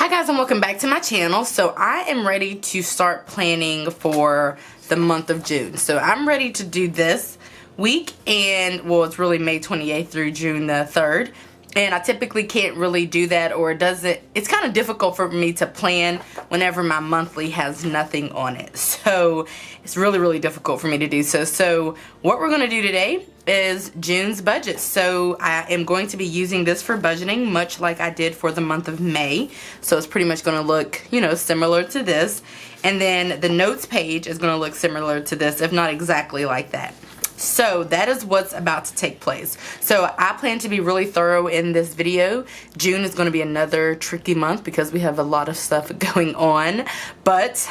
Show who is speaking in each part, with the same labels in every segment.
Speaker 1: Hi guys, and welcome back to my channel. So I am ready to start planning for the month of June. So I'm ready to do this week, and well, it's really May 28th through June the 3rd. And I typically can't really do that, or it's kind of difficult for me to plan whenever my monthly has nothing on it. So it's really difficult for me to do so. So what we're going to do today is June's budget. So I am going to be using this for budgeting, much like I did for the month of May. So it's pretty much going to look, similar to this. And then the notes page is going to look similar to this, if not exactly like that. So that is what's about to take place. So I plan to be really thorough in this video. June is going to be another tricky month because we have a lot of stuff going on, but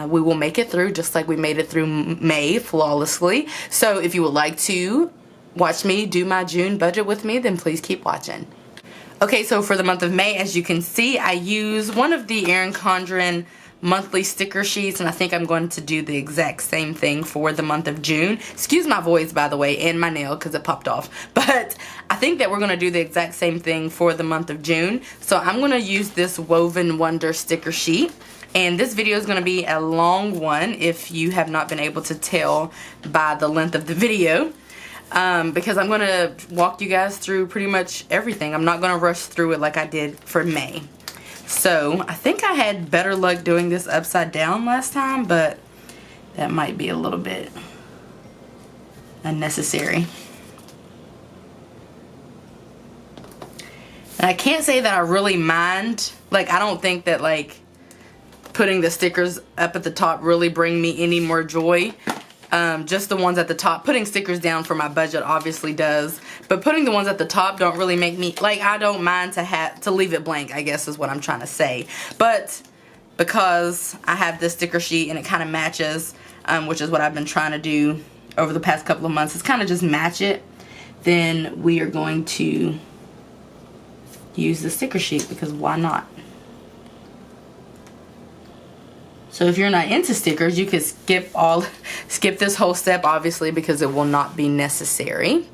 Speaker 1: we will make it through just like we made it through May flawlessly. So if you would like to watch me do my June budget with me, then please keep watching. Okay, so for the month of May, as you can see, I use one of the Erin Condren monthly sticker sheets, and I think I'm going to do the exact same thing for the month of June. Excuse my voice, by the way, and my nail because it popped off, but I think that we're going to do the exact same thing for the month of June. So I'm going to use this Woven Wonder sticker sheet, and this video is going to be a long one if you have not been able to tell by the length of the video, because I'm going to walk you guys through pretty much everything. I'm not going to rush through it like I did for May. So I think I had better luck doing this upside down last time, but that might be a little bit unnecessary. And I can't say that I really mind. Like, I don't think that like putting the stickers up at the top really bring me any more joy. Just the ones at the top. Putting stickers down for my budget obviously does, but putting the ones at the top don't really make me, like, I don't mind to leave it blank, I guess is what I'm trying to say. But because I have this sticker sheet and it kind of matches, which is what I've been trying to do over the past couple of months, is kind of just match it, then we are going to use the sticker sheet because why not? So if you're not into stickers, you could skip this whole step, obviously, because it will not be necessary.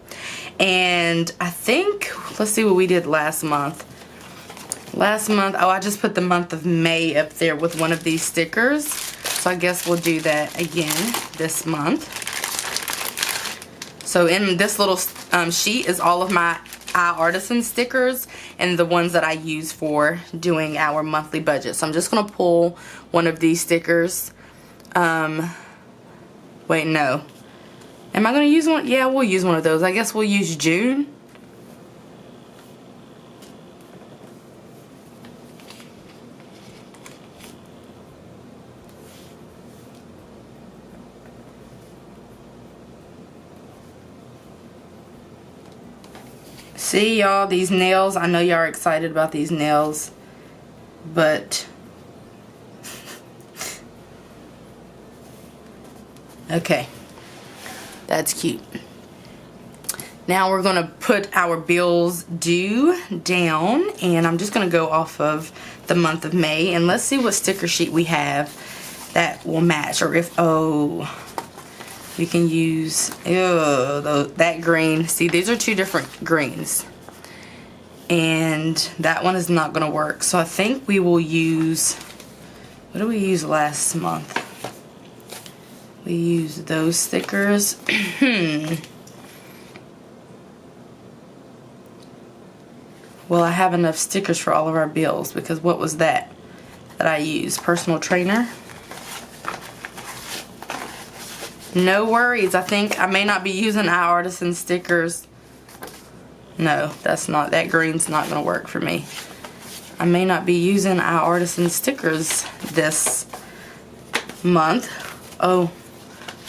Speaker 1: And I think, let's see what we did last month. Last month, oh, I just put the month of May up there with one of these stickers. So I guess we'll do that again this month. So in this little sheet is all of my Artisan stickers and the ones that I use for doing our monthly budget. So I'm just going to pull one of these stickers. Wait, no. Am I going to use one? Yeah, we'll use one of those. I guess we'll use June. See, y'all, these nails, I know y'all are excited about these nails, but okay, that's cute. Now we're going to put our bills due down, and I'm just going to go off of the month of May, and let's see what sticker sheet we have that will match, or if, oh, we can use, that green. See, these are two different greens. And that one is not going to work. So I think we will use, what did we use last month? We used those stickers. Well, I have enough stickers for all of our bills, because what was that I used? Personal trainer. No worries. I think I may not be using our Artisan stickers. No, that green's not going to work for me. I may not be using our Artisan stickers this month. Oh,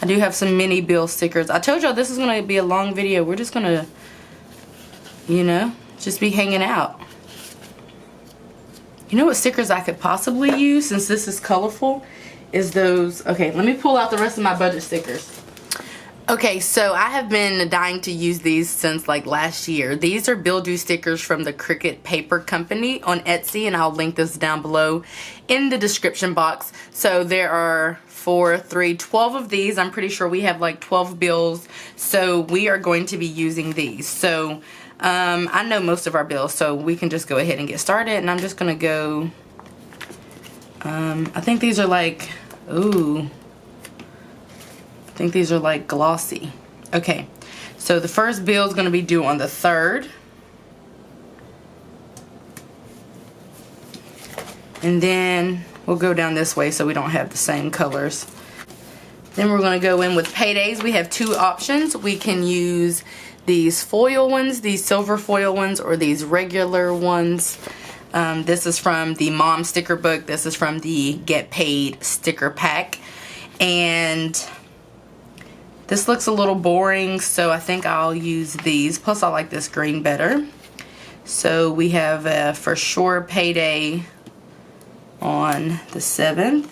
Speaker 1: I do have some mini bill stickers. I told y'all this is going to be a long video. We're just going to, just be hanging out. You know what stickers I could possibly use, since this is colorful, is those. Okay, let me pull out the rest of my budget stickers. Okay, so I have been dying to use these since like last year. These are Bill Do stickers from the Cricut Paper Company on Etsy, and I'll link this down below in the description box. So there are 12 of these. I'm pretty sure we have like 12 bills, so we are going to be using these. So I know most of our bills, so we can just go ahead and get started, and I'm just going to go I think these are like, ooh, I think these are like glossy. Okay, so the first bill is going to be due on the 3rd. And then we'll go down this way so we don't have the same colors. Then we're going to go in with Paydays. We have 2 options. We can use these foil ones, these silver foil ones, or these regular ones. This is from the Mom sticker book. This is from the Get Paid sticker pack. And this looks a little boring, so I think I'll use these. Plus I like this green better. So we have a for sure payday on the 7th.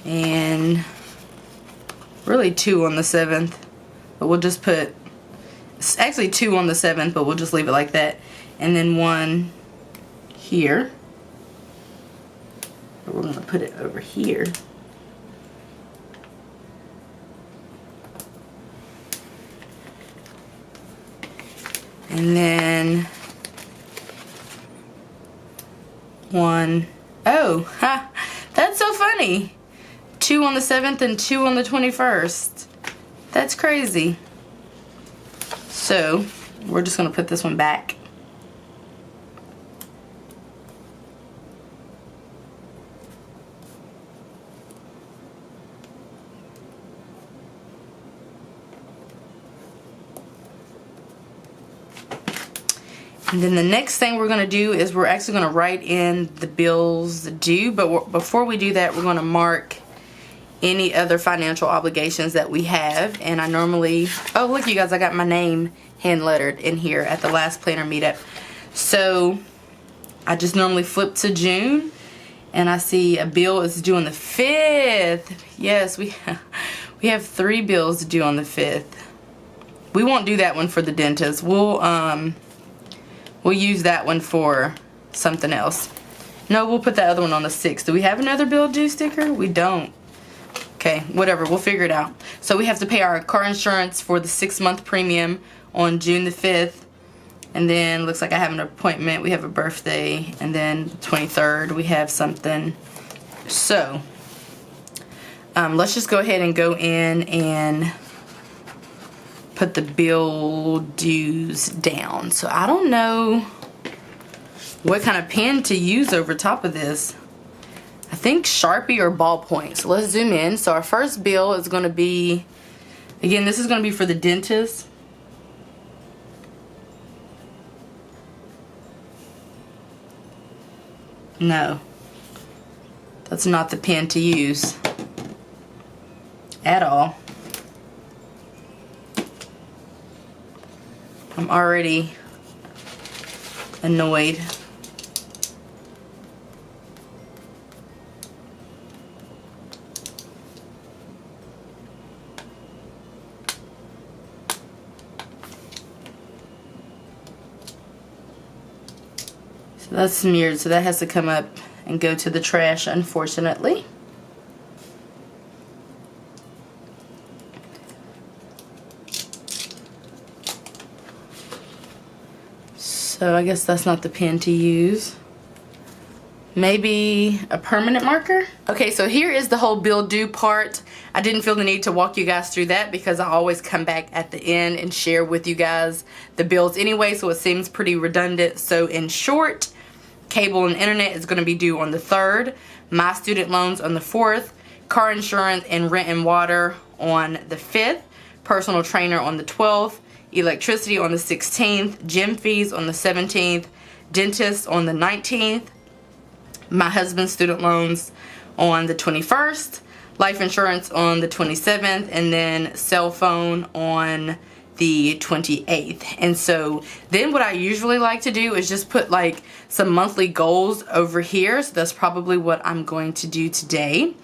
Speaker 1: And really 2 on the 7th, but we'll just put, it's actually 2 on the 7th, but we'll just leave it like that. And then 1 here, but we're going to put it over here. And then 1, oh, ha, that's so funny. 2 on the 7th and 2 on the 21st. That's crazy. So we're just going to put this one back. And then the next thing we're going to do is we're actually going to write in the bills due. But before we do that, we're going to mark any other financial obligations that we have. And I normally, oh look you guys, I got my name hand lettered in here at the last planner meetup. So I just normally flip to June and I see a bill is due on the 5th. Yes, we have 3 bills due on the 5th. We won't do that one for the dentist. We'll use that one for something else. No, we'll put that other one on the 6th. Do we have another bill due sticker? We don't. Okay, whatever, we'll figure it out. So we have to pay our car insurance for the 6-month premium on June the 5th. And then looks like I have an appointment. We have a birthday. And then the 23rd we have something. So let's just go ahead and go in and put the bill dues down. So I don't know what kind of pen to use over top of this. I think Sharpie or ballpoint. So let's zoom in. So our first bill is going to be, again, this is going to be for the dentist. No, that's not the pen to use at all. I'm already annoyed. So that's smeared, so that has to come up and go to the trash, unfortunately. So I guess that's not the pen to use. Maybe a permanent marker? Okay, so here is the whole bill due part. I didn't feel the need to walk you guys through that because I always come back at the end and share with you guys the bills anyway, so it seems pretty redundant. So in short, cable and internet is going to be due on the 3rd, my student loans on the 4th, car insurance and rent and water on the 5th, personal trainer on the 12th, electricity on the 16th, gym fees on the 17th, dentist on the 19th, my husband's student loans on the 21st, life insurance on the 27th, and then cell phone on the 28th. And so then what I usually like to do is just put like some monthly goals over here. So that's probably what I'm going to do today.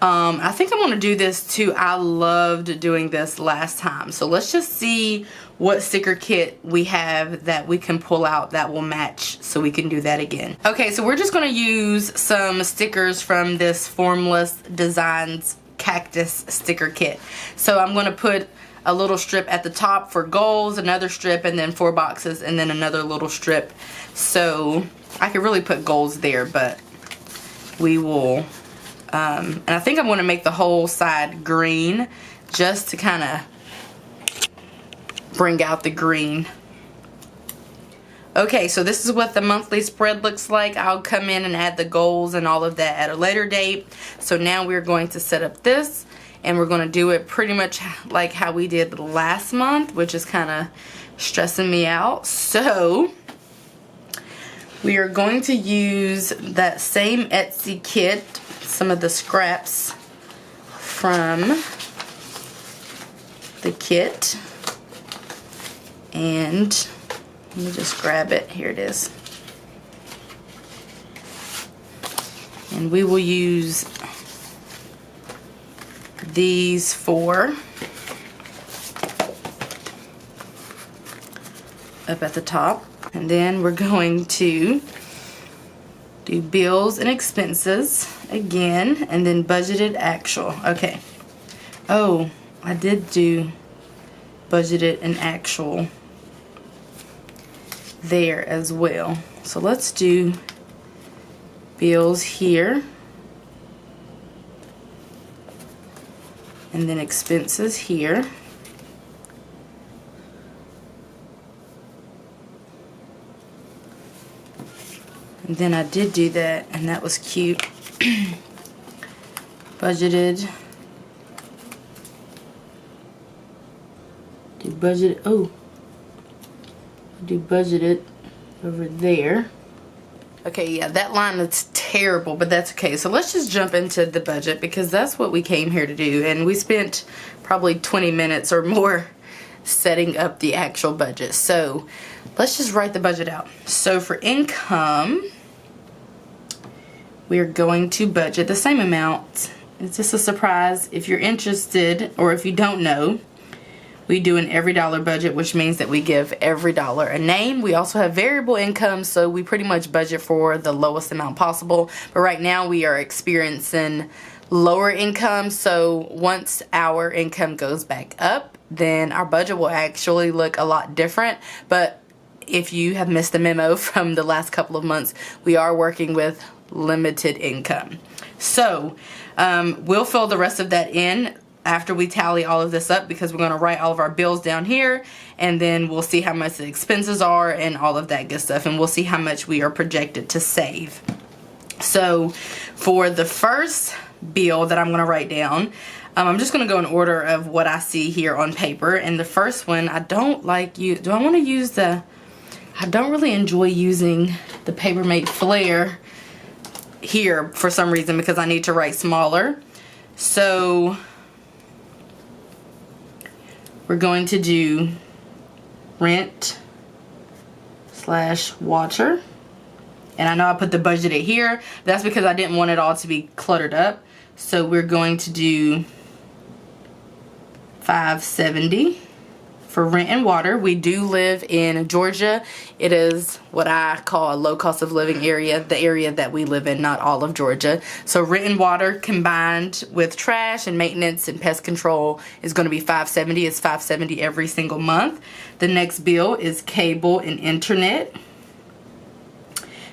Speaker 1: I think I'm going to do this too. I loved doing this last time. So let's just see what sticker kit we have that we can pull out that will match so we can do that again. Okay, so we're just going to use some stickers from this Formless Designs cactus sticker kit. So I'm going to put a little strip at the top for goals, another strip, and then 4 boxes, and then another little strip. So I could really put goals there, but we will, and I think I'm going to make the whole side green just to kind of bring out the green. Okay, so this is what the monthly spread looks like. I'll come in and add the goals and all of that at a later date. So now we're going to set up this, and we're going to do it pretty much like how we did last month, which is kind of stressing me out. So we are going to use that same Etsy kit, some of the scraps from the kit, and let me just grab it. Here it is. And we will use these 4 up at the top. And then we're going to do bills and expenses again, and then budgeted actual. Okay. Oh, I did do budgeted and actual there as well. So let's do bills here, and then expenses here. And then I did do that, and that was cute. Budgeted. Do budget. Oh. Do budgeted over there. Okay, yeah, that line is terrible, but that's okay. So let's just jump into the budget, because that's what we came here to do. And we spent probably 20 minutes or more setting up the actual budget. So let's just write the budget out. So for income, we're going to budget the same amount. It's just a surprise. If you're interested, or if you don't know, we do an every dollar budget, which means that we give every dollar a name. We also have variable income, so we pretty much budget for the lowest amount possible. But right now we are experiencing lower income, so once our income goes back up, then our budget will actually look a lot different. But if you have missed the memo from the last couple of months, we are working with limited income. So we'll fill the rest of that in after we tally all of this up, because we're going to write all of our bills down here, and then we'll see how much the expenses are and all of that good stuff, and we'll see how much we are projected to save. So for the first bill that I'm going to write down, I'm just going to go in order of what I see here on paper. And the first one, I don't like you. Do I want to use the, I don't really enjoy using the Papermate Flare here for some reason, because I need to write smaller. So we're going to do rent / water. And I know I put the budgeted here. That's because I didn't want it all to be cluttered up. So we're going to do $5.70 for rent and water. We do live in Georgia. It is what I call a low cost of living area, the area that we live in, not all of Georgia. So rent and water combined with trash and maintenance and pest control is going to be $5.70. It's $5.70 every single month. The next bill is cable and internet.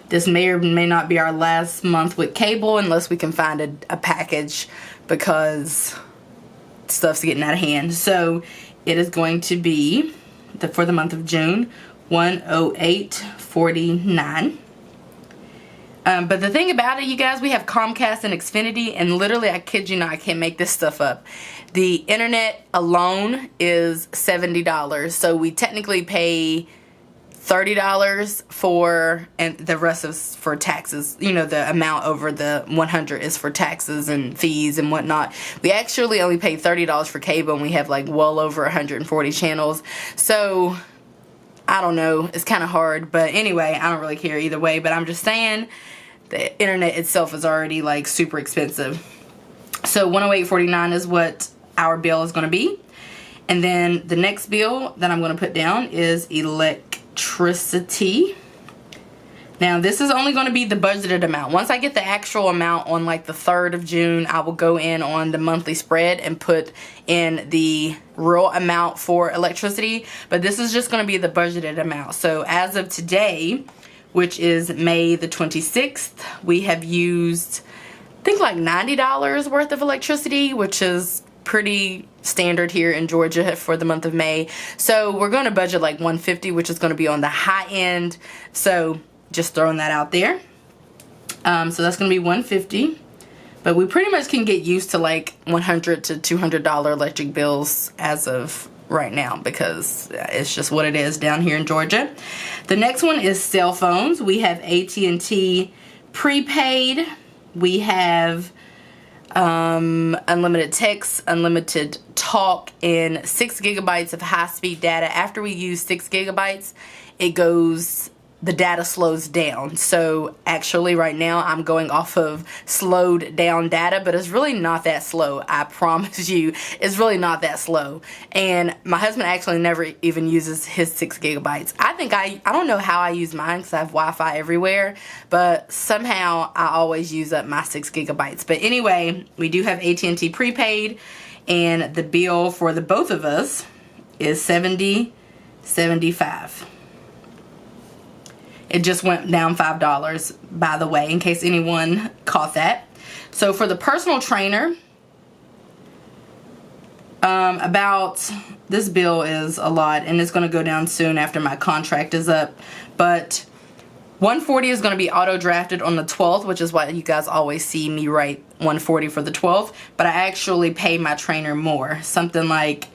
Speaker 1: This may or may not be our last month with cable unless we can find a package, because stuff's getting out of hand. So it is going to be, for the month of June, $108.49. But the thing about it, you guys, we have Comcast and Xfinity, and literally, I kid you not, I can't make this stuff up. The internet alone is $70. So we technically pay $30 for, and the rest is for taxes. You know, the amount over the 100 is for taxes and fees and whatnot. We actually only pay $30 for cable, and we have like well over 140 channels. So I don't know, it's kind of hard, but anyway, I don't really care either way. But I'm just saying, the internet itself is already like super expensive. So $108.49 is what our bill is going to be. And then the next bill that I'm going to put down is electricity. Now this is only going to be the budgeted amount. Once I get the actual amount on like the 3rd of June, I will go in on the monthly spread and put in the real amount for electricity. But this is just going to be the budgeted amount. So as of today, which is May the 26th, we have used, I think, like $90 worth of electricity, which is pretty standard here in Georgia for the month of May. So we're going to budget like $150, which is going to be on the high end. So just throwing that out there. So that's going to be $150. But we pretty much can get used to like $100 to $200 electric bills as of right now, because it's just what it is down here in Georgia. The next one is cell phones. We have AT&T prepaid. We have unlimited text, unlimited talk, and 6 gigabytes of high-speed data. After we use 6 gigabytes, the data slows down. So actually right now I'm going off of slowed down data, but it's really not that slow. I promise you, it's really not that slow. And my husband actually never even uses his 6 gigabytes. I don't know how I use mine because I have Wi-Fi everywhere, but somehow I always use up my 6 gigabytes. But anyway, we do have AT&T prepaid, and the bill for the both of us is $70.75. It just went down $5, by the way, in case anyone caught that. So for the personal trainer, this bill is a lot, and it's going to go down soon after my contract is up. But $140 is going to be auto drafted on the 12th, which is why you guys always see me write $140 for the 12th. But I actually pay my trainer more, something like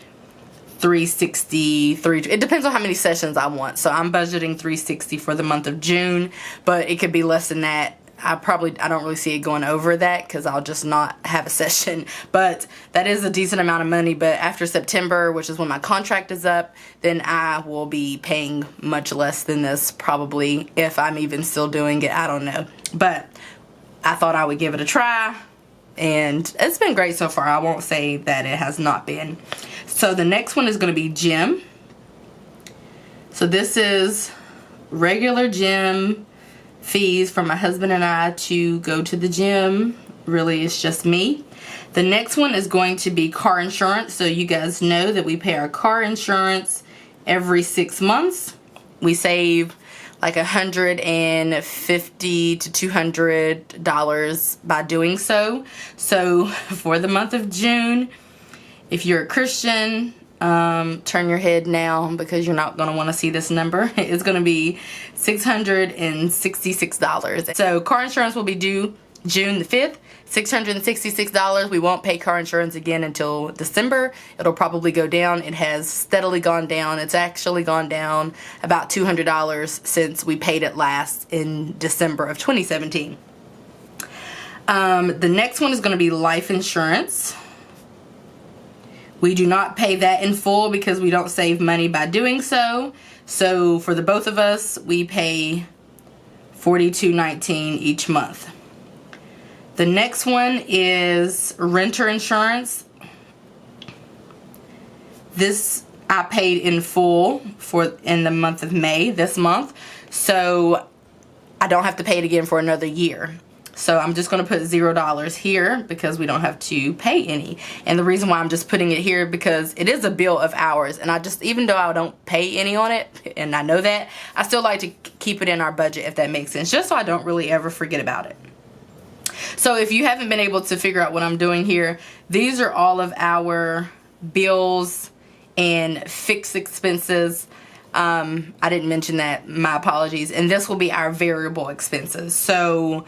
Speaker 1: $360. It depends on how many sessions I want. So I'm budgeting $360 for the month of June, but it could be less than that. I don't really see it going over that because I'll just not have a session. But that is a decent amount of money. But after September, which is when my contract is up, then I will be paying much less than this, probably, if I'm even still doing it. I don't know. But I thought I would give it a try, and it's been great so far. I won't say that it has not been. So the next one is going to be gym. So this is regular gym fees for my husband and I to go to the gym. Really, it's just me. The next one is going to be car insurance. So you guys know that we pay our car insurance every 6 months. We save like $150 to $200 by doing so. So for the month of June, if you're a Christian, turn your head now because you're not going to want to see this number. It's going to be $666. So car insurance will be due June the 5th, $666. We won't pay car insurance again until December. It'll probably go down. It has steadily gone down. It's actually gone down about $200 since we paid it last in December of 2017. The next one is going to be life insurance. We do not pay that in full because we don't save money by doing so. So for the both of us, we pay $42.19 each month. The next one is renter insurance. This I paid in full in the month of May, this month. So I don't have to pay it again for another year. So I'm just going to put $0 here because we don't have to pay any. And the reason why I'm just putting it here because it is a bill of ours. And even though I don't pay any on it, and I know that, I still like to keep it in our budget, if that makes sense, just so I don't really ever forget about it. So if you haven't been able to figure out what I'm doing here, these are all of our bills and fixed expenses. I didn't mention that, my apologies. And this will be our variable expenses. So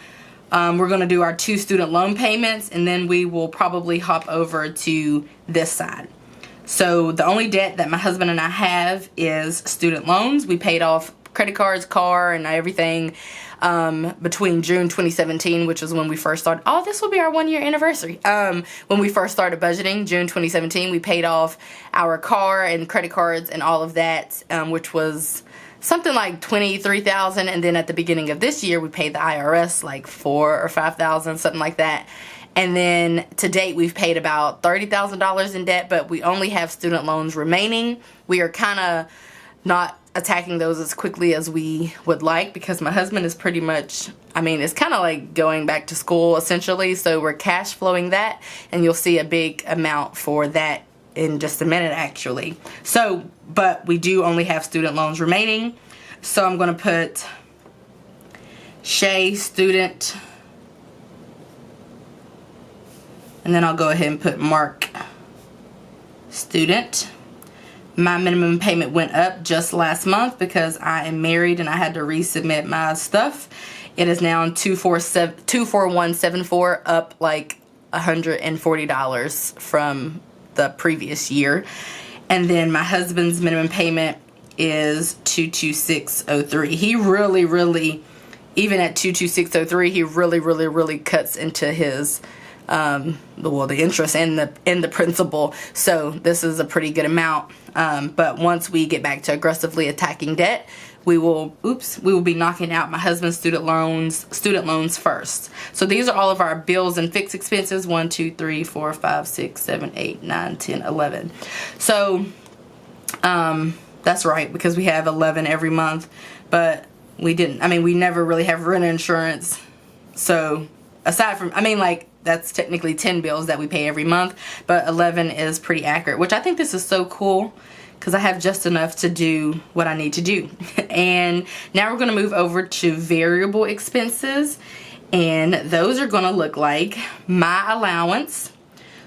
Speaker 1: we're going to do our 2 student loan payments, and then we will probably hop over to this side. So the only debt that my husband and I have is student loans. We paid off credit cards, car, and everything between June 2017, which was when we first started. Oh, this will be our 1-year anniversary. When we first started budgeting, June 2017, we paid off our car and credit cards and all of that, which was something like $23,000, and then at the beginning of this year we paid the IRS like $4,000 or $5,000, something like that. And then to date we've paid about $30,000 in debt, but we only have student loans remaining. We are kind of not attacking those as quickly as we would like, because my husband is pretty much, I mean, it's kind of like going back to school essentially, so we're cash flowing that, and you'll see a big amount for that in just a minute actually. So, but we do only have student loans remaining, so I'm going to put Shay student, and then I'll go ahead and put Mark student. My minimum payment went up just last month because I am married and I had to resubmit my stuff. It is now $24174, up like $140 from the previous year. And then my husband's minimum payment is $22603. He really, even at $22603, he really cuts into his the interest and the principal. So this is a pretty good amount. But once we get back to aggressively attacking debt, we will be knocking out my husband's student loans first. So these are all of our bills and fixed expenses: 1, 2, 3, 4, 5, 6, 7, 8, 9, 10, 11. So that's right, because we have 11 every month, but we never really have rent insurance. So aside from, that's technically 10 bills that we pay every month, but 11 is pretty accurate, which I think this is so cool because I have just enough to do what I need to do. And now we're going to move over to variable expenses, and those are going to look like my allowance.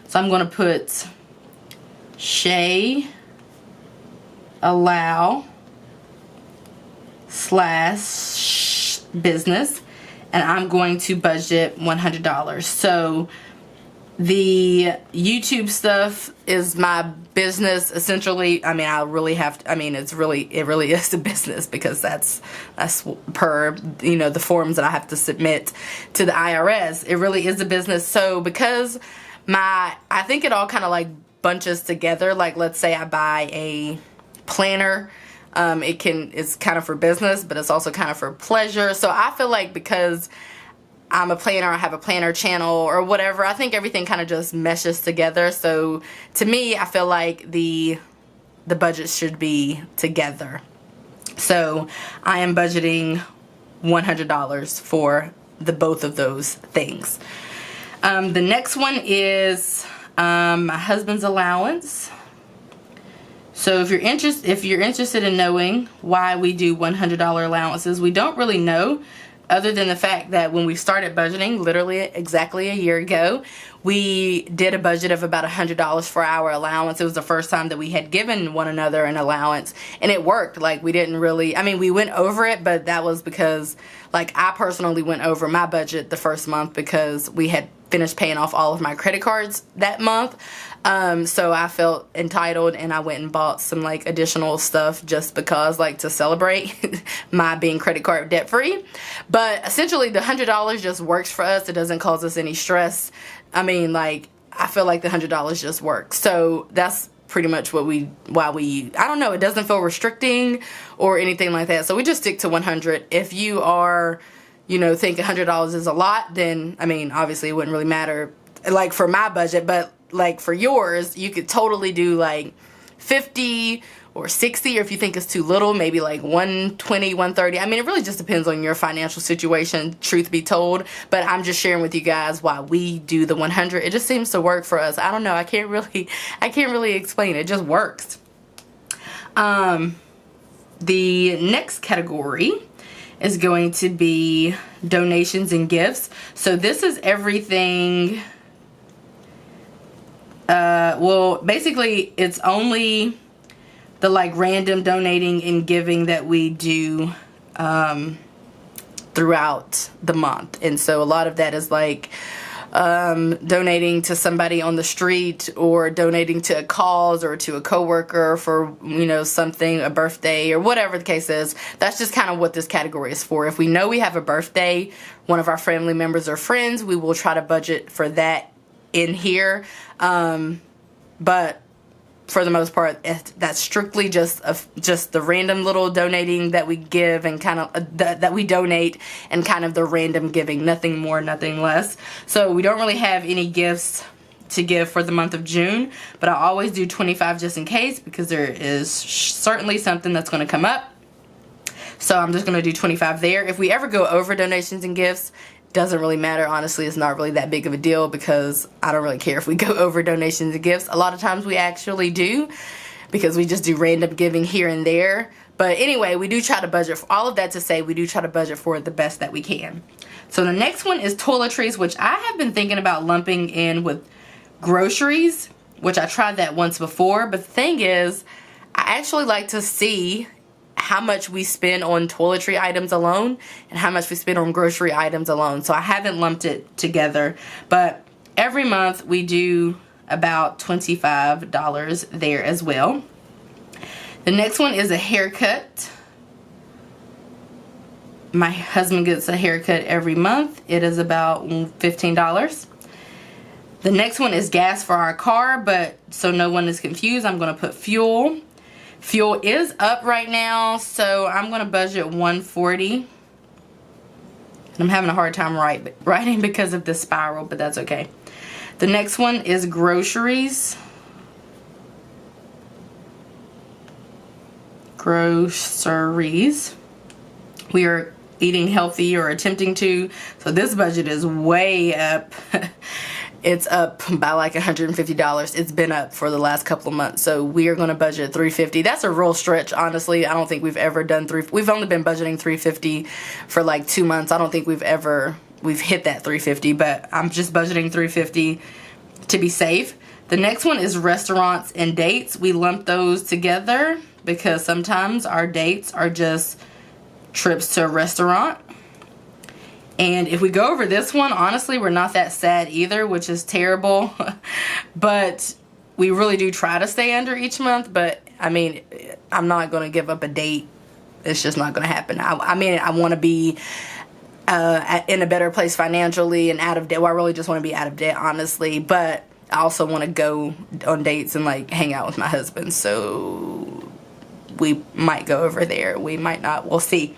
Speaker 1: So I'm going to put Shay allow / business, and I'm going to budget $100. So the YouTube stuff is my business essentially. I really have to, it really is a business, because that's per, the forms that I have to submit to the IRS. It really is a business. So because I think it all kind of like bunches together. Like, let's say I buy a planner. It's kind of for business, but it's also kind of for pleasure. So I feel like because I'm a planner, I have a planner channel or whatever, I think everything kind of just meshes together. So to me, I feel like the budget should be together. So I am budgeting $100 for the both of those things. The next one is my husband's allowance. So if you're interested in knowing why we do $100 allowances, we don't really know, other than the fact that when we started budgeting, literally exactly a year ago, we did a budget of about $100 for our allowance. It was the first time that we had given one another an allowance, and it worked. Like, we didn't really, we went over it, but that was because, like, I personally went over my budget the first month because we had finished paying off all of my credit cards that month. So I felt entitled, and I went and bought some like additional stuff just because, like, to celebrate my being credit card debt free. But essentially the $100 just works for us. It doesn't cause us any stress. I feel like the $100 just works. So that's pretty much why we, I don't know, it doesn't feel restricting or anything like that. So we just stick to 100. If you are, think $100 is a lot, then, obviously it wouldn't really matter, like, for my budget, but like for yours, you could totally do like 50 or 60, or if you think it's too little, maybe like 120, 130. It really just depends on your financial situation, truth be told. But I'm just sharing with you guys why we do the 100. It just seems to work for us. I don't know. I can't really explain it. It just works. The next category is going to be donations and gifts. So this is everything. Basically it's only the like random donating and giving that we do throughout the month. And so a lot of that is like donating to somebody on the street, or donating to a cause or to a coworker for, something, a birthday or whatever the case is. That's just kind of what this category is for. If we know we have a birthday, one of our family members or friends, we will try to budget for that in here. But for the most part, that's strictly just the random little donating that we give, and kind of that we donate, and kind of the random giving, nothing more, nothing less. So we don't really have any gifts to give for the month of June, but I always do 25 just in case, because there is certainly something that's going to come up. So I'm just going to do $25 there. If we ever go over donations and gifts, doesn't really matter. Honestly, it's not really that big of a deal because I don't really care if we go over donations and gifts. A lot of times we actually do because we just do random giving here and there. But anyway, we do try to budget for all of that to say we do try to budget for the best that we can. So the next one is toiletries, which I have been thinking about lumping in with groceries, which I tried that once before. But the thing is, I actually like to see how much we spend on toiletry items alone and how much we spend on grocery items alone. So I haven't lumped it together, but every month we do about $25 there as well. The next one is a haircut. My husband gets a haircut every month. It is about $15. The next one is gas for our car, but so no one is confused, I'm going to put fuel. Fuel is up right now, so I'm going to budget $140. I'm having a hard time writing because of the spiral, but that's okay. The next one is groceries. Groceries. We are eating healthy or attempting to, so this budget is way up. It's up by like $150. It's been up for the last couple of months. So we are going to budget $350. That's a real stretch, honestly. I don't think we've ever done we've only been budgeting $350 for like 2 months. I don't think we've hit that $350, but I'm just budgeting $350 to be safe. The next one is restaurants and dates. We lump those together because sometimes our dates are just trips to a restaurant. And if we go over this one, honestly, we're not that sad either, which is terrible. But we really do try to stay under each month. But, I mean, I'm not going to give up a date. It's just not going to happen. I mean, I want to be in a better place financially and out of debt. Well, I really just want to be out of debt, honestly. But I also want to go on dates and, like, hang out with my husband. So we might go over there. We might not. We'll see.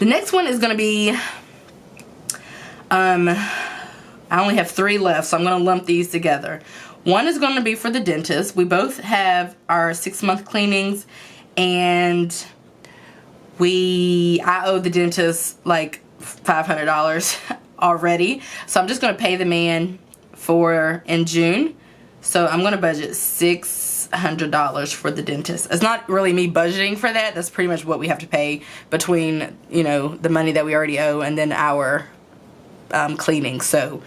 Speaker 1: The next one is going to be... I only have 3 left, so I'm going to lump these together. One is going to be for the dentist. We both have our 6-month cleanings, and I owe the dentist like $500 already. So I'm just going to pay the man in June. So I'm going to budget $600 for the dentist. It's not really me budgeting for that. That's pretty much what we have to pay between, the money that we already owe and then our cleaning. So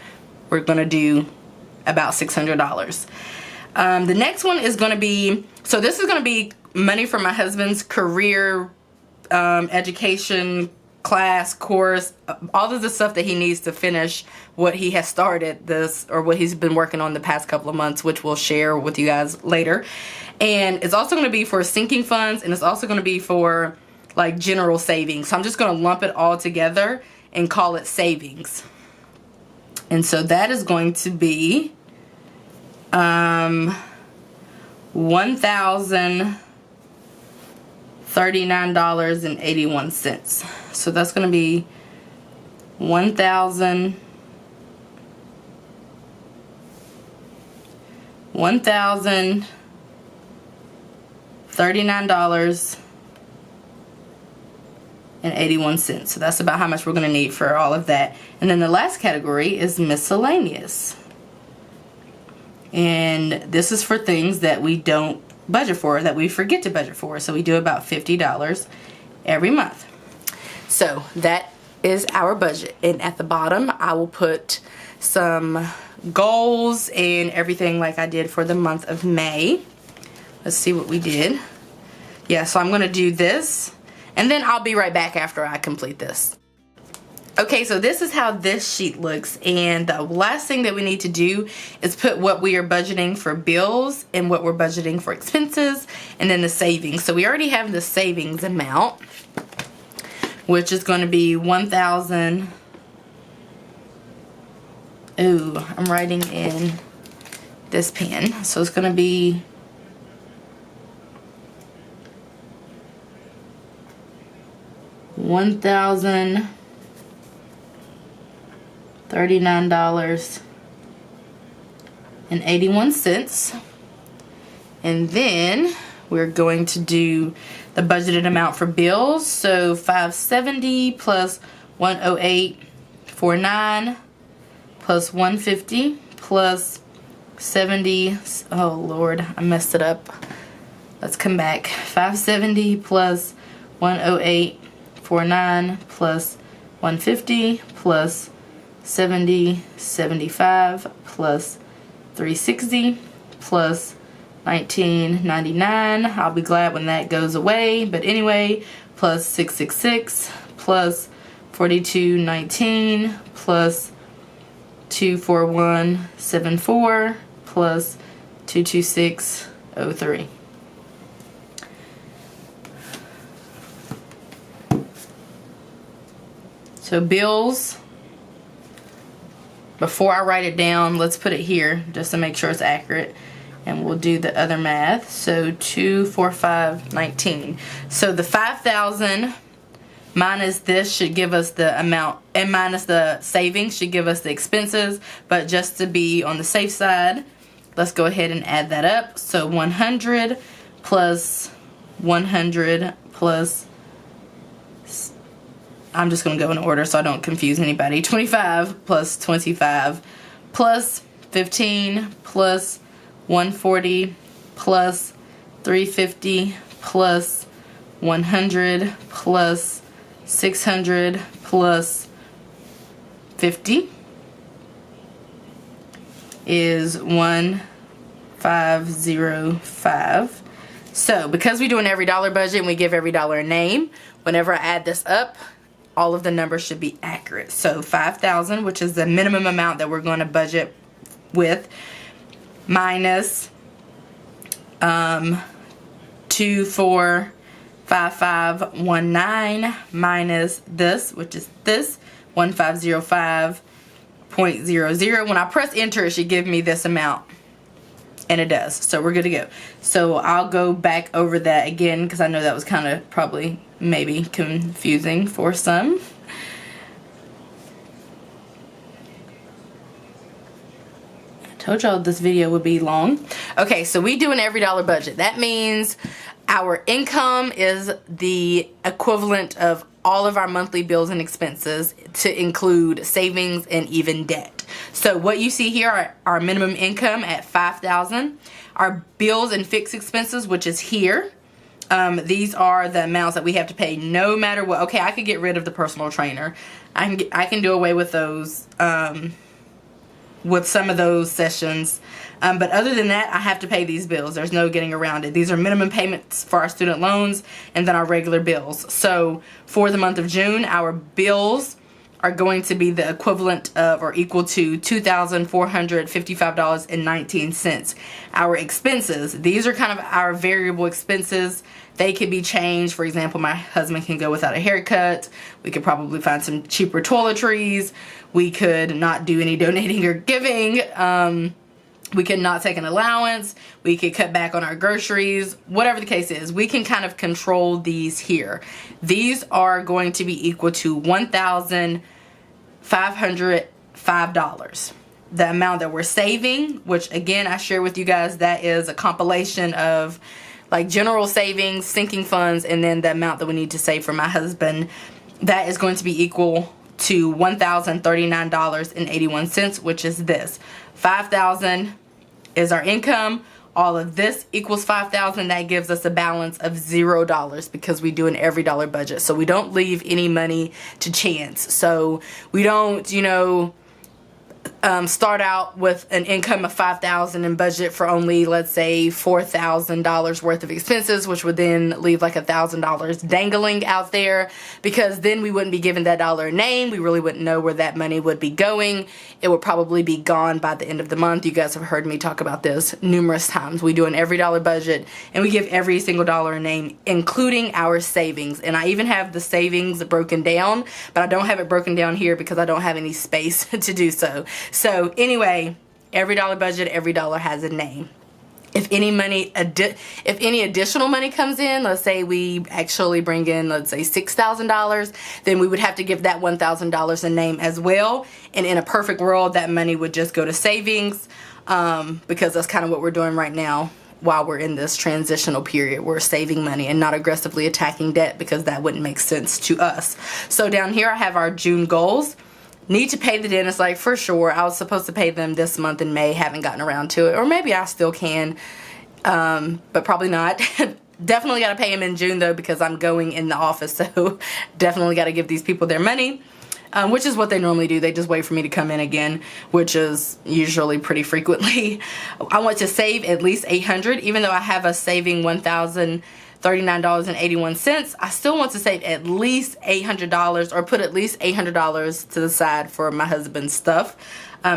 Speaker 1: we're going to do about $600. The next one is going to be, so this is going to be money for my husband's career, education, class, course, all of the stuff that he needs to finish what he has started or what he's been working on the past couple of months, which we'll share with you guys later. And it's also going to be for sinking funds, and it's also going to be for like general savings. So I'm just going to lump it all together and call it savings. And so that is going to be $1,039.81. So that's going to be $1,039.81. So that's about how much we're going to need for all of that. And then the last category is miscellaneous. And this is for things that we don't budget for, that we forget to budget for. So we do about $50 every month. So that is our budget. And at the bottom, I will put some goals and everything like I did for the month of May. Let's see what we did. Yeah, so I'm going to do this. And then I'll be right back after I complete this. Okay, so this is how this sheet looks, and the last thing that we need to do is put what we are budgeting for bills and what we're budgeting for expenses, and then the savings. So we already have the savings amount, which is going to be $1,000. Ooh, I'm writing in this pen, so it's going to be $1,039.81. And then we're going to do the budgeted amount for bills. So $570 plus $108.49 plus $150 plus 70. Oh Lord, I messed it up. Let's come back. $570 plus $108.49 plus $150 plus 75 plus $360 plus $19.99. I'll be glad when that goes away, but anyway, plus $666 plus $42.19 plus $241.74 plus $226.03. So bills, before I write it down, let's put it here just to make sure it's accurate, and we'll do the other math. So 245.19. So the 5,000 minus this should give us the amount, and minus the savings should give us the expenses, but just to be on the safe side, let's go ahead and add that up. So 100 plus 100 plus, I'm just going to go in order so I don't confuse anybody. 25 plus 25 plus 15 plus 140 plus 350 plus 100 plus 600 plus 50 is 1505. So because we do an every dollar budget and we give every dollar a name, whenever I add this up, all of the numbers should be accurate. So 5,000, which is the minimum amount that we're going to budget with, minus 245519 minus this, which is this 1505.00. When I press enter, it should give me this amount, and it does. So we're good to go. So I'll go back over that again because I know that was kind of probably maybe confusing for some. I told y'all this video would be long. Okay, so we do an every dollar budget. That means our income is the equivalent of all of our monthly bills and expenses, to include savings and even debt. So what you see here are our minimum income at $5,000, our bills and fixed expenses, which is here. These are the amounts that we have to pay no matter what. Okay, I could get rid of the personal trainer. I can do away with those, with some of those sessions. But other than that, I have to pay these bills. There's no getting around it. These are minimum payments for our student loans and then our regular bills. So for the month of June, our bills are going to be the equivalent of or equal to $2,455.19. Our expenses, these are kind of our variable expenses. They could be changed. For example, my husband can go without a haircut. We could probably find some cheaper toiletries. We could not do any donating or giving. We could not take an allowance. We could cut back on our groceries. Whatever the case is, we can kind of control these here. These are going to be equal to $1,505. The amount that we're saving, which again, I share with you guys, that is a compilation of like general savings, sinking funds, and then the amount that we need to save for my husband. That is going to be equal to $1,039.81, which is this. 5,000 is our income. All of this equals 5,000. That gives us a balance of $0 because we do an every dollar budget. So we don't leave any money to chance. So we don't, you know, start out with an income of $5,000 and budget for only, let's say, $4,000 worth of expenses, which would then leave like $1,000 dangling out there, because then we wouldn't be given that dollar a name. We really wouldn't know where that money would be going. It would probably be gone by the end of the month. You guys have heard me talk about this numerous times. We do an every dollar budget and we give every single dollar a name, including our savings. And I even have the savings broken down, but I don't have it broken down here because I don't have any space to do so. So anyway, every dollar budget, every dollar has a name. If any additional money comes in, let's say we actually bring in, let's say $6,000, then we would have to give that $1,000 a name as well. And in a perfect world, that money would just go to savings, because that's kind of what we're doing right now. while we're in this transitional period. We're saving money and not aggressively attacking debt, because that wouldn't make sense to us. So down here I have our June goals. Need to pay the dentist, like, for sure. I was supposed to pay them this month in May, haven't gotten around to it, or maybe I still can, but probably not. Definitely got to pay them in June though, because I'm going in the office, so definitely got to give these people their money. Which is what they normally do. They just wait for me to come in again, which is usually pretty frequently. I want to save at least $800, even though I have us saving $1,039.81. I still want to save at least $800, or put at least $800 to the side for my husband's stuff,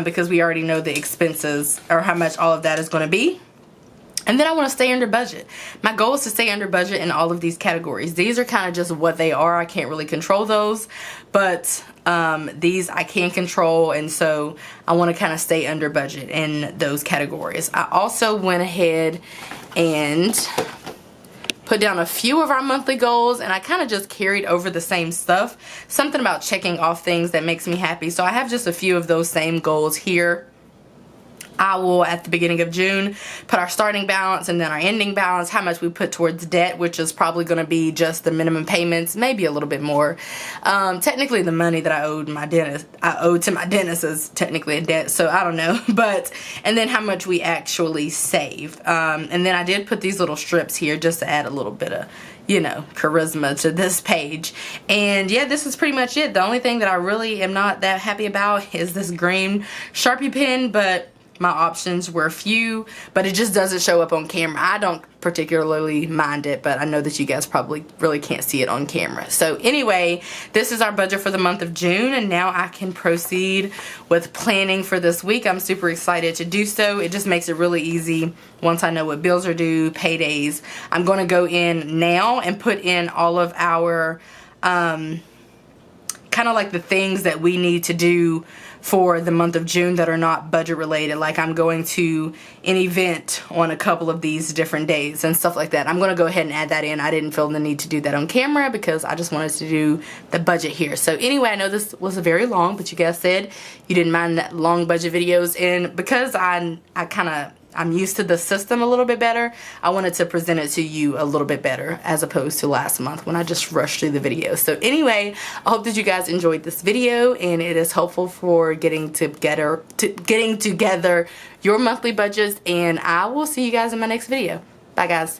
Speaker 1: because we already know the expenses, or how much all of that is going to be. And then I want to stay under budget. My goal is to stay under budget in all of these categories. These are kind of just what they are. I can't really control those, but these I can control, and so I want to kind of stay under budget in those categories. I also went ahead and put down a few of our monthly goals, and I kind of just carried over the same stuff. Something about checking off things that makes me happy. So I have just a few of those same goals here. I will, at the beginning of June, put our starting balance and then our ending balance, how much we put towards debt, which is probably going to be just the minimum payments, maybe a little bit more. Technically, the money that I owed to my dentist is technically a debt, so I don't know. And then how much we actually save. And then I did put these little strips here just to add a little bit of, you know, charisma to this page. And yeah, this is pretty much it. The only thing that I really am not that happy about is this green Sharpie pen, but my options were few, but it just doesn't show up on camera. I don't particularly mind it, but I know that you guys probably really can't see it on camera. So anyway, this is our budget for the month of June, and now I can proceed with planning for this week. I'm super excited to do so. It just makes it really easy once I know what bills are due, paydays. I'm going to go in now and put in all of our kind of like the things that we need to do for the month of June that are not budget related. Like, I'm going to an event on a couple of these different days and stuff like that. I'm going to go ahead and add that in. I didn't feel the need to do that on camera because I just wanted to do the budget here. So anyway, I know this was a very long, but you guys said you didn't mind that long budget videos, and because I'm used to the system a little bit better, I wanted to present it to you a little bit better as opposed to last month when I just rushed through the video. So anyway, I hope that you guys enjoyed this video and it is helpful for getting together your monthly budgets, and I will see you guys in my next video. Bye guys.